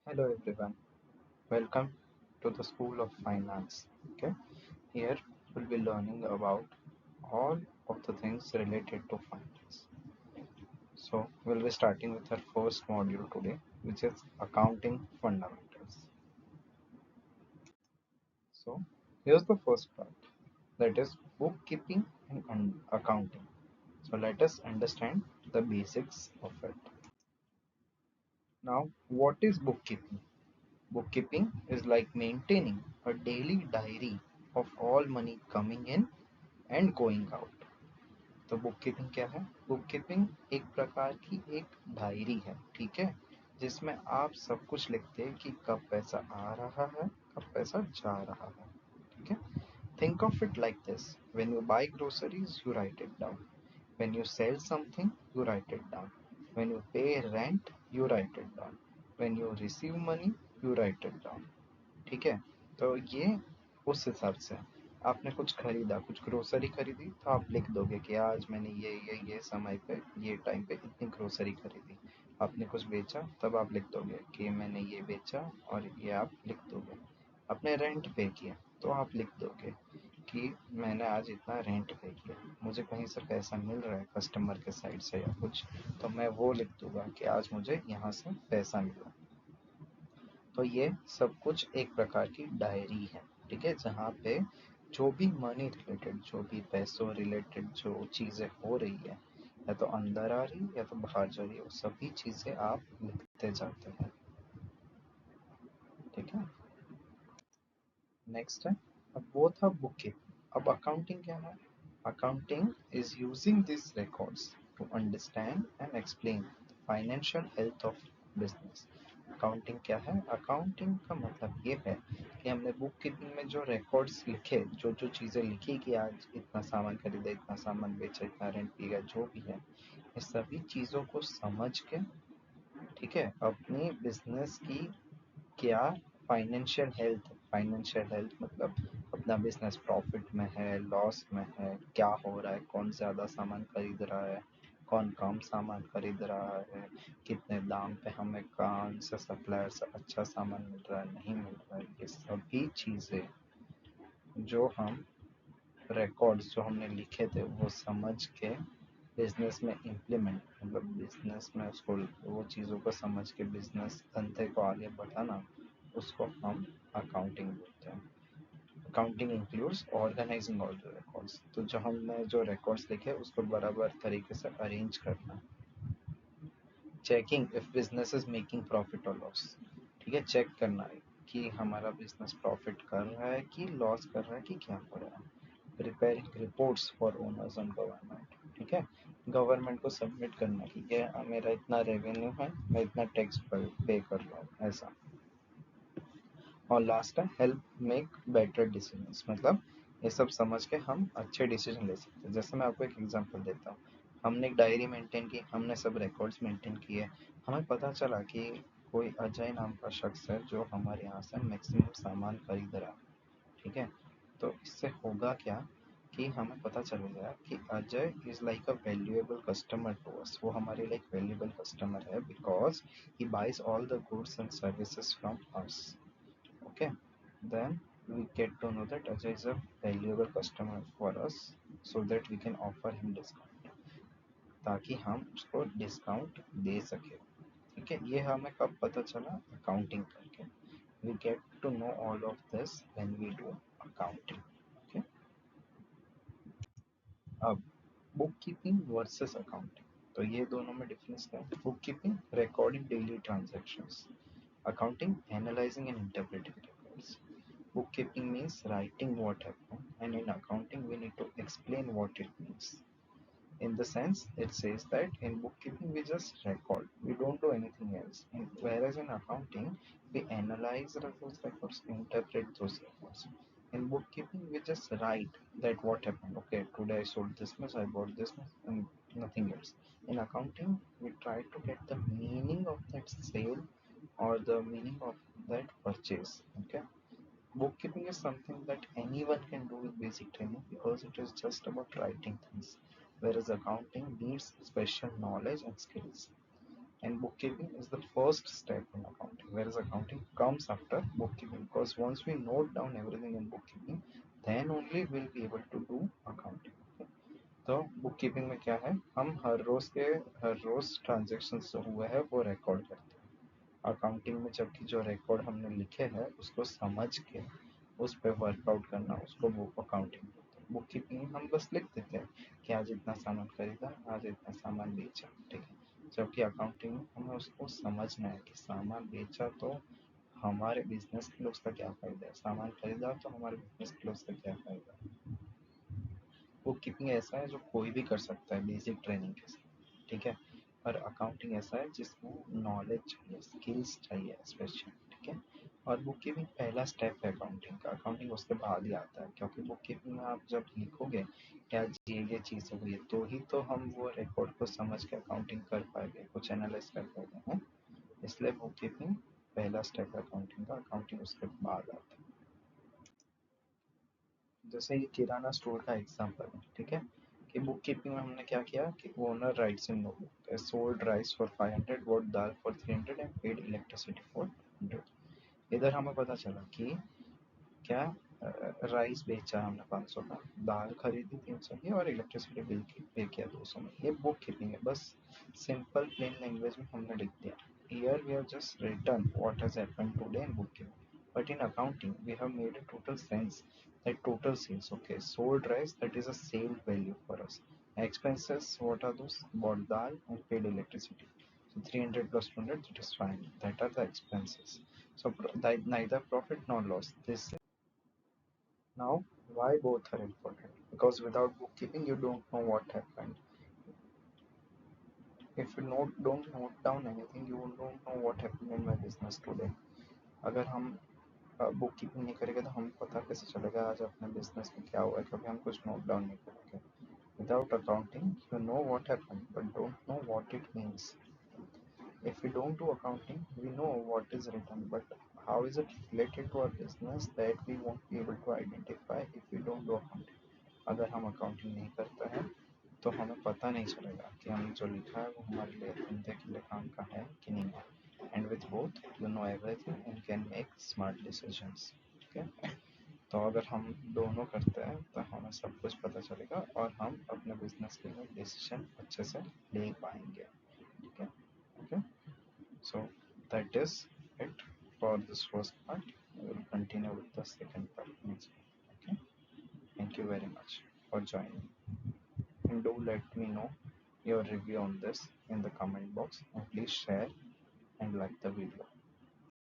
Hello everyone, welcome to the School of Finance. Okay, here we'll be learning about all of the things related to finance. So, we'll be starting with our first module today, which is accounting fundamentals. So, here's the first part, that is bookkeeping and accounting. So, let us understand the basics of it. Now, what is bookkeeping? Bookkeeping is like maintaining a daily diary of all money coming in and going out. तो bookkeeping क्या है? Bookkeeping एक प्रकार की एक diary है, ठीक है, जिसमें आप सब कुछ लिखते हैं कि कब पैसा आ रहा है, कब पैसा जा रहा है, ठीक है. Think of it like this: when you buy groceries, you write it down. When you sell something, you write it down. When you pay rent, you write it down. When you receive money, you write it down. ठीक है, तो ये उस हिसाब से आपने कुछ खरीदा, कुछ ग्रोसरी खरीदी, तो आप लिख दोगे कि आज मैंने ये समय पे ये टाइम पे इतनी ग्रोसरी खरीदी. आपने कुछ बेचा, तब आप लिख दोगे कि मैंने ये बेचा, और ये आप लिख दोगे. आपने रेंट पे किया, तो आप लिख दोगे कि मैंने आज इतना रेंट पे किया. मुझे कहीं से पैसा मिल रहा है कस्टमर के साइड से या कुछ, तो मैं वो लिख दूंगा कि आज मुझे यहाँ से पैसा मिला. तो ये सब कुछ एक प्रकार की डायरी है, ठीक है, जहाँ पे जो भी मनी रिलेटेड, जो भी पैसों रिलेटेड जो चीज़ें हो रही है, या तो अंदर आ रही या तो बाहर जा रही है, वो सभी चीज़ें आप लिखते जाते हैं, ठीक है. नेक्स्ट है, अब वो था बुक कीपिंग. अब अकाउंटिंग क्या है? Accounting is using this records to understand and explain financial health of business. Accounting क्या है? अकाउंटिंग का मतलब ये है कि हमने बुक कीपिंग में जो रिकॉर्ड्स लिखे, जो जो चीज़ें लिखी कि आज इतना सामान खरीदा, इतना सामान बेचा, इतना रेंट दिया, जो भी है, ये सभी चीज़ों को समझ के, ठीक है, अपनी बिजनेस की क्या फाइनेंशियल हेल्थ मतलब अपना बिजनेस प्रॉफिट में है, लॉस में है, क्या हो रहा है, कौन ज़्यादा सामान खरीद रहा है, कौन कम सामान खरीद रहा है, कितने दाम पे हमें कौन सा सप्लायर से अच्छा सामान मिल रहा है, नहीं मिल रहा है, ये सभी चीज़ें जो हम रिकॉर्ड्स जो हमने लिखे थे वो समझ के बिजनेस में इम्प्लीमेंट, मतलब बिजनेस में उसको, वो चीज़ों को समझ के बिजनेस धंधे को आगे बढ़ाना, उसको हम अकाउंटिंग बोलते हैं. Accounting includes organizing all the records. तो जो हमने जो रिकॉर्ड्स लिखे उसको बराबर तरीके से अरेंज करना. Checking if business is making profit और लॉस, ठीक है, चेक करना है कि हमारा बिजनेस प्रॉफिट कर रहा है कि लॉस कर रहा है कि क्या हो रहा है. Preparing reports for owners and government, ठीक है, गवर्नमेंट को सबमिट करना कि ये मेरा इतना रेवेन्यू है, मैं इतना टैक्स पे कर रहा हूँ, ऐसा. और लास्ट है हेल्प मेक बेटर डिसीजंस, मतलब ये सब समझ के हम अच्छे डिसीजन ले सकते हैं. जैसे मैं आपको एक एग्जांपल देता हूँ. हमने एक डायरी मेंटेन की, हमने सब रिकॉर्ड्स मेंटेन किए, हमें पता चला कि कोई अजय नाम का शख्स है जो हमारे यहाँ से मैक्सिमम सामान खरीद रहा है, ठीक है. तो इससे होगा क्या कि हमें पता चलेगा कि Ajay is like a valuable customer to us. वो हमारे लिए एक वैल्यूएबल कस्टमर है because he buys all the goods and services from us. Okay, then we get to know that Ajay is a valuable customer for us, so that we can offer him discount, ताकि हम उसको discount दे सके, ठीक है. ये हमें कब पता चला? अकाउंटिंग करके. we get to know all of this when we do accounting. Okay, अब बुक कीपिंग वर्सेस अकाउंटिंग, तो ये दोनों में डिफरेंस क्या है? Book keeping recording daily transactions, accounting analyzing and interpreting records. Bookkeeping means writing what happened, and in accounting, we need to explain what it means. In the sense, it says that in bookkeeping, we just record, we don't do anything else. Whereas in accounting, we analyze those records, interpret those records. In bookkeeping, we just write that what happened. Okay, today I sold this much, I bought this much, and nothing else. In accounting, we try to get the meaning of that sale or the meaning of that purchase. Okay, bookkeeping is something that anyone can do with basic training because it is just about writing things, whereas accounting needs special knowledge and skills. And bookkeeping is the first step in accounting. whereas accounting comes after bookkeeping, because once we note down everything in bookkeeping, then only we'll be able to do accounting. Okay? तो book keeping में क्या है, हम हर रोज transaction जो हुए हैं वो record करते हैं। अकाउंटिंग में जबकि जो रिकॉर्ड हमने लिखे हैं उसको समझ के उस पर वर्कआउट करना, उसको बुक अकाउंटिंग बोलते हैं। बुक कीपिंग हम बस लिख देते हैं कि आज इतना सामान खरीदा, आज इतना सामान बेचा, ठीक है। जबकि अकाउंटिंग में हमें उसको समझना है कि सामान बेचा तो हमारे बिजनेस के लिए उसका क्या फायदा है, सामान खरीदा तो हमारे बिजनेस के लिए उसका क्या फायदा है। बुक कीपिंग ऐसा है जो कोई भी कर सकता है बेसिक ट्रेनिंग के साथ, ठीक है। और अकाउंटिंग ऐसा है जिसमें नॉलेज चाहिए, स्किल्स चाहिए स्पेशल, ठीक है। और बुक कीपिंग पहला स्टेप है अकाउंटिंग का, अकाउंटिंग उसके बाद ही आता है, क्योंकि बुक कीपिंग में आप जब लिखोगे क्या ये चीज़ हुई है तो ही तो हम वो रिकॉर्ड को समझ के अकाउंटिंग कर पाएंगे, कुछ एनालाइज कर पाएंगे, हैं। इसलिए बुक कीपिंग पहला स्टेप है अकाउंटिंग का, अकाउंटिंग उसके बाद आता है। जैसे ये किराना स्टोर का एग्जांपल है, ठीक है। कि बुक कीपिंग में हमने क्या किया कि owner writes in notebook sold rice for 500, bought dal for 300 and paid electricity for 100। इधर हमें पता चला कि क्या राइस बेचा हमने 500 का, दाल खरीदी 300 की, और इलेक्ट्रिसिटी बिल की पे किया 200 में। ये बुक कीपिंग है, बस सिंपल प्लेन लैंग्वेज में हमने लिख दिया। Here we have just written what has happened today in book keeping, but in accounting we have made a total sense that total sales, okay, sold rice, that is a sale value for us. Expenses, what are those? Bought dal and paid electricity, so 300 plus 200, that is fine, that are the expenses. So neither profit nor loss. This now, why both are important? Because without bookkeeping, you don't know what happened. If you don't note down anything, you don't know what happened in my business today. अगर हम book keeping नहीं करेंगे तो हमें पता कैसे चलेगा आज अपने बिजनेस में क्या हुआ है, क्योंकि हम कुछ नोट डाउन नहीं करेंगे। Without accounting you know what happened but don't know what it means. If we don't do accounting, we know what is written, but how is it related to our business, that we won't be able to identify if we don't do accounting. अगर हम accounting नहीं करते हैं तो हमें पता नहीं चलेगा कि हम जो लिखा है वो हमारे लिए धंधे के लिए काम का है कि नहीं है। And with both you know everything and can make smart decisions, ठीक है। तो अगर हम दोनों करते हैं तो हमें सब कुछ पता चलेगा और हम अपने बिजनेस के लिए डिसीजन अच्छे से ले पाएंगे, ठीक है। Okay, so that is it for this first part. We will continue with the second part next. Okay, thank you very much for joining, and do let me know your review on this in the comment box, and please share and like the video.